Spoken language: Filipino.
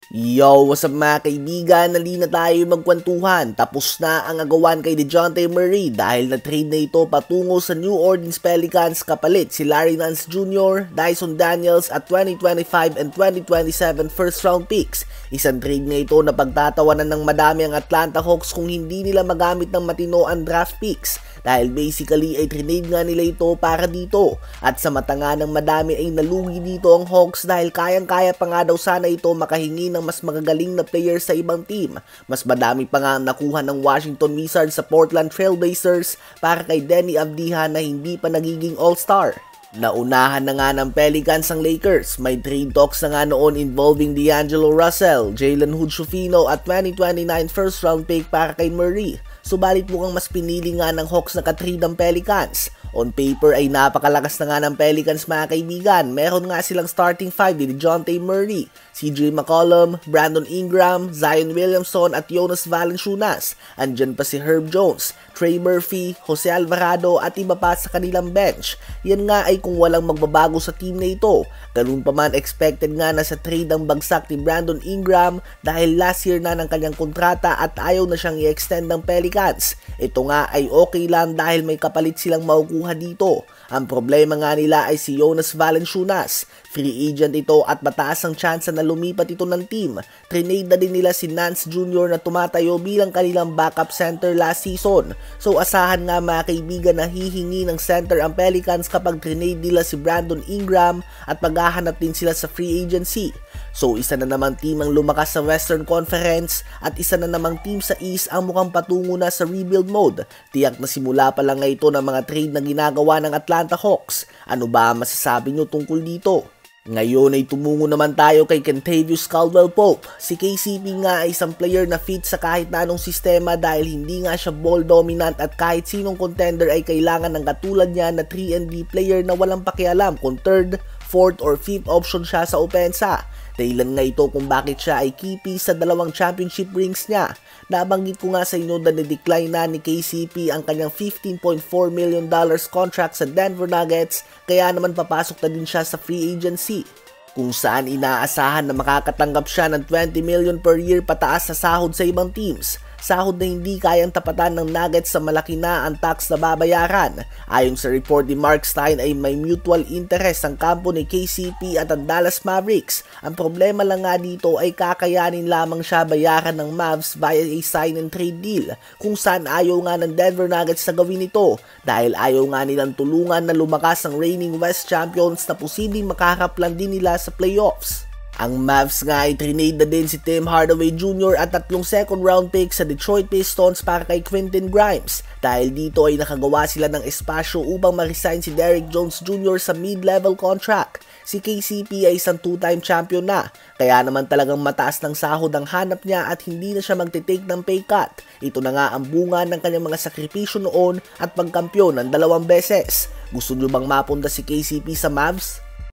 Yo, what's up mga kaibigan? Nali na tayo magkwentuhan. Tapos na ang agawan kay DeJounte Murray dahil na-trade na ito patungo sa New Orleans Pelicans kapalit si Larry Nance Jr., Dyson Daniels at 2025 and 2027 first round picks. Isang trade na ito na pagtatawanan ng madami ang Atlanta Hawks kung hindi nila magamit ng matino ang draft picks dahil basically ay trinade nga nila ito para dito. At sa mata nga ng madami ay nalugi dito ang Hawks dahil kayang-kaya pa nga daw sana ito makahingi ng mas magagaling na player sa ibang team. Mas madami pa nga nakuha ng Washington Wizards sa Portland Trail Blazers para kay Deni Avdija na hindi pa nagiging all-star. Naunahan na nga ng Pelicans ang Lakers. May trade talks na nga noon involving D'Angelo Russell, Jalen Hood-Schifino at 2029 first round pick para kay Murray. Subalit mukhang mas pinili nga ng Hawks na katrade ang Pelicans. On paper ay napakalakas na nga ng Pelicans mga kaibigan. Meron nga silang starting 5 ni DeJounte Murray, CJ McCollum, Brandon Ingram, Zion Williamson at Jonas Valanciunas. Andyan pa si Herb Jones, Trey Murphy, Jose Alvarado at iba pa sa kanilang bench. Yan nga ay kung walang magbabago sa team na ito. Ganun pa man expected nga na sa trade ang bagsak ni Brandon Ingram dahil last year na ng kanyang kontrata at ayaw na siyang i-extend ng Pelicans. Ito nga ay okay lang dahil may kapalit silang makukuha dito. Ang problema nga nila ay si Jonas Valanciunas. Free agent ito at mataas ang tsansa na lumipat ito ng team. Trinade na din nila si Nance Jr. na tumatayo bilang kanilang backup center last season. So asahan nga mga kaibigan na hihingi ng center ang Pelicans kapag trinade nila si Brandon Ingram at maghahanap din sila sa free agency. So isa na namang team ang lumakas sa Western Conference at isa na namang team sa East ang mukhang patungo na sa rebuild mode. Tiyak na simula pa lang nga ito ng mga trade na ginagawa ng Atlanta Hawks. Ano ba masasabi nyo tungkol dito? Ngayon ay tumungo naman tayo kay Kentavious Caldwell-Pope. Si KCP nga ay isang player na fit sa kahit na anong sistema dahil hindi nga siya ball dominant at kahit sinong contender ay kailangan ng katulad niya na 3-and-D player na walang pakialam kung 3rd, 4th or 5th option siya sa opensa. Dahilan nga ito kung bakit siya ay key piece sa dalawang championship rings niya. Nabanggit ko nga sa inyo na na-decline na ni KCP ang kanyang $15.4 million contract sa Denver Nuggets kaya naman papasok na din siya sa free agency. Kung saan inaasahan na makakatanggap siya ng $20 million per year pataas sa sahod sa ibang teams. Sahod na hindi kayang tapatan ng Nuggets sa malaki na ang tax na babayaran. Ayon sa report ni Mark Stein ay may mutual interest ang kampo ni KCP at ang Dallas Mavericks. Ang problema lang nga dito ay kakayanin lamang siya bayaran ng Mavs via a sign and trade deal kung saan ayaw nga ng Denver Nuggets na gawin ito dahil ayaw nga nilang tulungan na lumakas ang reigning West Champions na posibleng makaharap lang din nila sa playoffs. Ang Mavs nga ay trinade na din si Tim Hardaway Jr. at 3 second round picks sa Detroit Pistons para kay Quentin Grimes. Dahil dito ay nakagawa sila ng espasyo upang ma-resign si Derrick Jones Jr. sa mid-level contract. Si KCP ay isang 2-time champion na, kaya naman talagang mataas ng sahod ang hanap niya at hindi na siya magtitake ng pay cut. Ito na nga ang bunga ng kanyang mga sakripisyo noon at pagkampyon ng 2 beses. Gusto nyo bang mapunta si KCP sa Mavs?